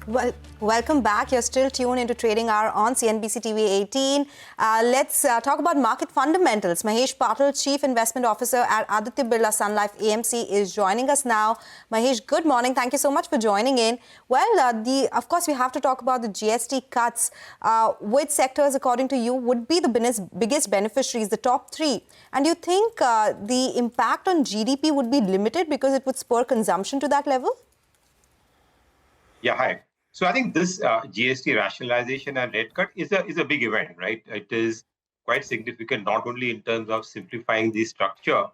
Well, welcome back. You're still tuned into Trading Hour on CNBC-TV18. Let's talk about market fundamentals. Mahesh Patil, Chief Investment Officer at Aditya Birla Sun Life AMC, is joining us now. Mahesh, good morning. Thank you so much for joining in. Well, of course, we have to talk about the GST cuts. Which sectors, according to you, would be the biggest beneficiaries, the top three? And you think the impact on GDP would be limited because it would spur consumption to that level? Yeah, hi. So I think this GST rationalization and rate cut is a big event, right? It is quite significant, not only in terms of simplifying the structure,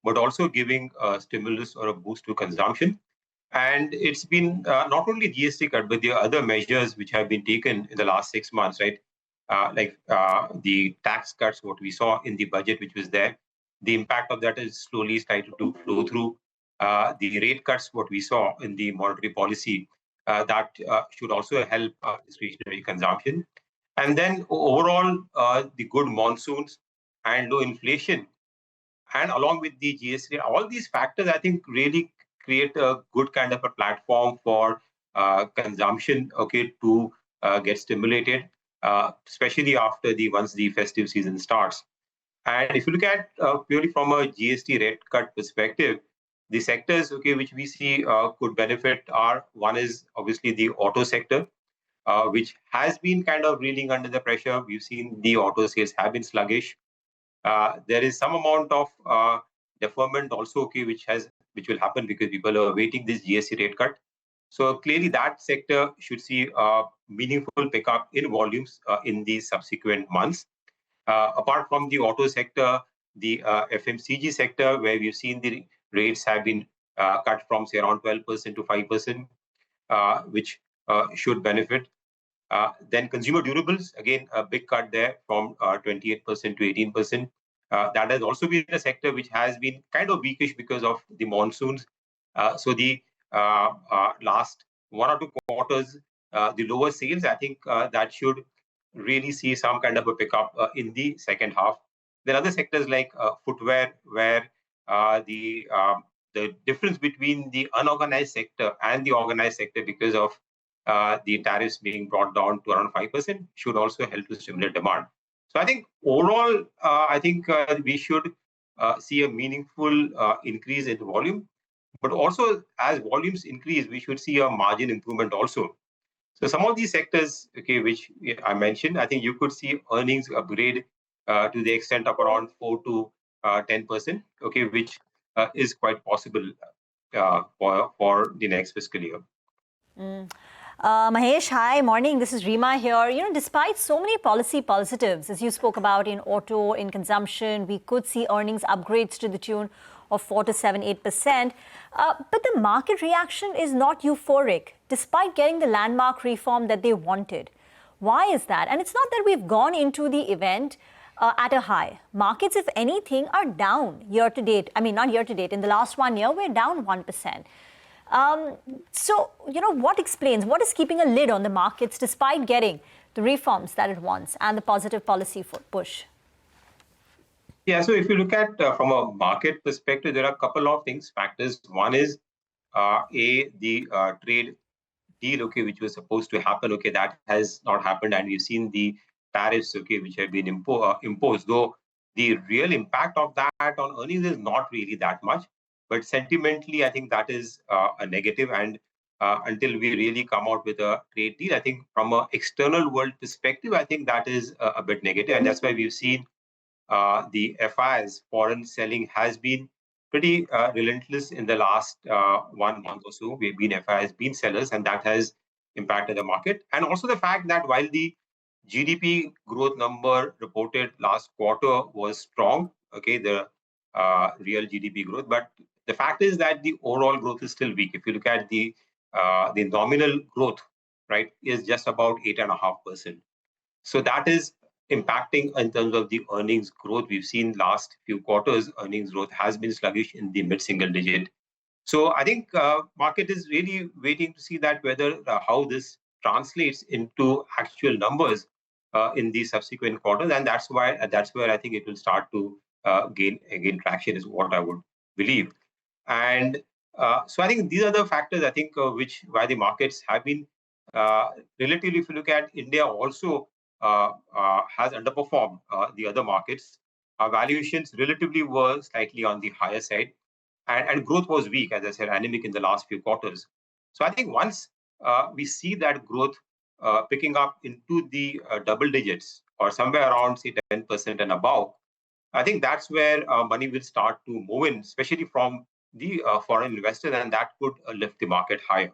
but also giving a stimulus or a boost to consumption. And it's been not only GST cut, but the other measures which have been taken in the last 6 months, right? The tax cuts, what we saw in the budget, which was there, the impact of that is slowly starting to flow through. The rate cuts, what we saw in the monetary policy, that should also help discretionary consumption. And then overall, the good monsoons and low inflation, and along with the GST, all these factors, I think, really create a good kind of a platform for consumption, okay, to get stimulated, especially after once the festive season starts. And if you look at purely from a GST rate cut perspective, the sectors, okay, which we see could benefit are, one is obviously the auto sector, which has been kind of reeling under the pressure. We've seen the auto sales have been sluggish. There is some amount of deferment also, okay, which will happen because people are awaiting this GST rate cut. So clearly that sector should see a meaningful pickup in volumes in the subsequent months. Apart from the auto sector, the FMCG sector, where we've seen the rates have been cut from, say, around 12% to 5%, which should benefit. Then consumer durables, again, a big cut there from 28% to 18%. That has also been a sector which has been kind of weakish because of the monsoons. So the last 1 or 2 quarters, the lower sales, I think that should really see some kind of a pickup in the second half. There are other sectors like footwear, where the difference between the unorganized sector and the organized sector, because of the tariffs being brought down to around 5%, should also help to stimulate demand. So I think overall, I think we should see a meaningful increase in volume, but also as volumes increase, we should see a margin improvement also. So some of these sectors, okay, which I mentioned, I think you could see earnings upgrade to the extent of around 4 to 10%, okay, which is quite possible for the next fiscal year. Mahesh, hi, morning. This is Rima here. Despite so many policy positives, as you spoke about in auto, in consumption, we could see earnings upgrades to the tune of 4 to 7, 8%. But the market reaction is not euphoric, despite getting the landmark reform that they wanted. Why is that? And it's not that we've gone into the event at a high. Markets, if anything, are down year to date. I mean, not year to date. In the last 1 year, we're down 1%. So, what is keeping a lid on the markets despite getting the reforms that it wants and the positive policy push? Yeah, so if you look at from a market perspective, there are a couple of factors. One is the trade deal, okay, which was supposed to happen, okay, that has not happened, and we've seen the tariffs, okay, which have been imposed. Though the real impact of that on earnings is not really that much, but sentimentally, I think that is a negative. And until we really come out with a trade deal, I think from an external world perspective, I think that is a bit negative, and that's why we've seen the FIs, foreign selling, has been pretty relentless in the last 1 month or so. FIs been sellers, and that has impacted the market. And also the fact that while the GDP growth number reported last quarter was strong, okay, the real GDP growth, but the fact is that the overall growth is still weak. If you look at the nominal growth, right, is just about 8.5%. So that is impacting in terms of the earnings growth. We've seen last few quarters, earnings growth has been sluggish in the mid-single digit. So I think market is really waiting to see that whether how this translates into actual numbers in the subsequent quarters, and that's where I think it will start to gain traction, is what I would believe. And so I think these are the factors, I think, why the markets have been relatively, if you look at India, also has underperformed the other markets. Our valuations relatively were slightly on the higher side, and growth was weak, as I said, anemic in the last few quarters. So I think once we see that growth picking up into the double digits or somewhere around, say, 10% and above, I think that's where money will start to move in, especially from the foreign investors, and that could lift the market higher.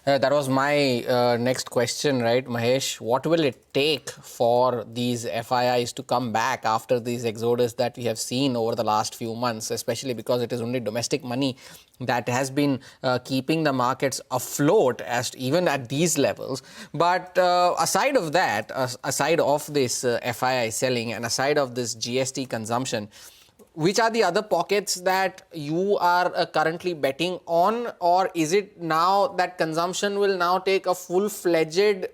That was my next question, right, Mahesh? What will it take for these FIIs to come back after these exodus that we have seen over the last few months, especially because it is only domestic money that has been keeping the markets afloat even at these levels. But aside of that, aside of this FII selling and aside of this GST consumption, which are the other pockets that you are currently betting on, or is it now that consumption will now take a full-fledged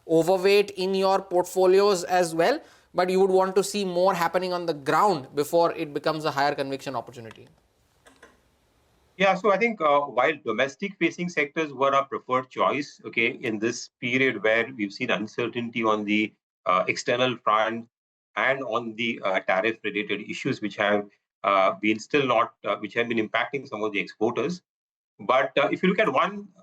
overweight in your portfolios as well, but you would want to see more happening on the ground before it becomes a higher conviction opportunity? Yeah, so I think while domestic-facing sectors were our preferred choice, okay, in this period where we've seen uncertainty on the external front and on the tariff-related issues, which have been still not, which have been impacting some of the exporters. But if you look at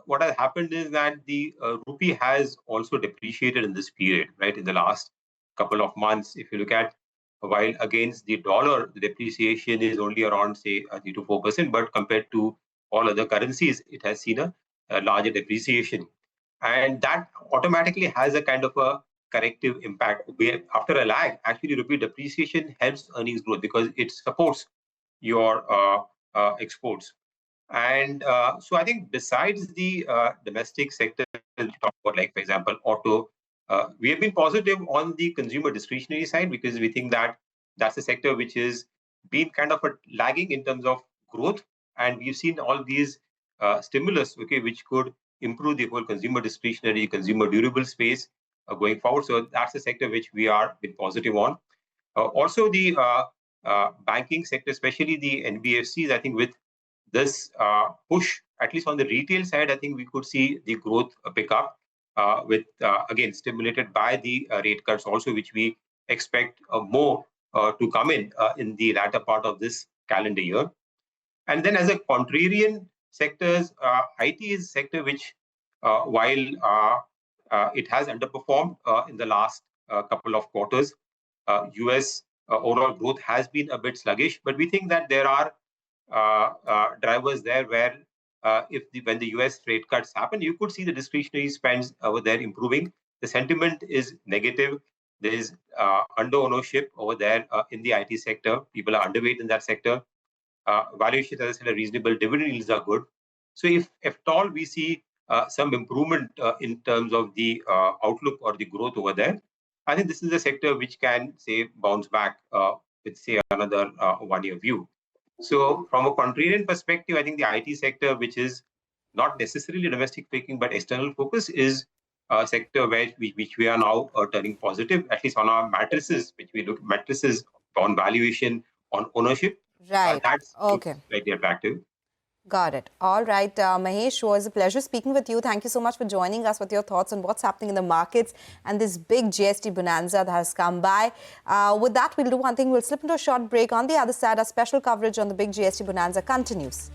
what has happened is that the rupee has also depreciated in this period, right? In the last couple of months, if you look at while against the dollar, the depreciation is only around, say, 3 to 4%, but compared to all other currencies, it has seen a larger depreciation. And that automatically has a kind of a corrective impact. After a lag, actually, rupee depreciation helps earnings growth because it supports your exports. And so I think besides the domestic sector, we talk about, like, for example, auto, we have been positive on the consumer discretionary side because we think that that's a sector which is been kind of lagging in terms of growth. And we've seen all these stimulus, okay, which could improve the whole consumer discretionary, consumer durable space going forward. So that's a sector which we are been positive on. Also, the banking sector, especially the NBFCs, I think with this push, at least on the retail side, I think we could see the growth pick up with, again, stimulated by the rate cuts also, which we expect more to come in the latter part of this calendar year. And then as a contrarian sectors, IT is a sector which, while it has underperformed in the last couple of quarters, US overall growth has been a bit sluggish, but we think that there are drivers there where when the US rate cuts happen, you could see the discretionary spends over there improving. The sentiment is negative. There is under ownership over there in the IT sector. People are underweight in that sector. Valuations, as I said, are reasonable. Dividend yields are good. So if at all we see some improvement in terms of the outlook or the growth over there, I think this is a sector which can, say, bounce back with, say, another 1 year view. So from a contrarian perspective, I think the IT sector, which is not necessarily domestic speaking, but external focus, is a sector which we are now turning positive, at least on our matrices, which we look matrices on valuation, on ownership. Right. That's Okay. slightly attractive. Got it. All right, Mahesh, it was a pleasure speaking with you. Thank you so much for joining us with your thoughts on what's happening in the markets and this big GST bonanza that has come by. With that, we'll do one thing. We'll slip into a short break. On the other side, our special coverage on the big GST bonanza continues.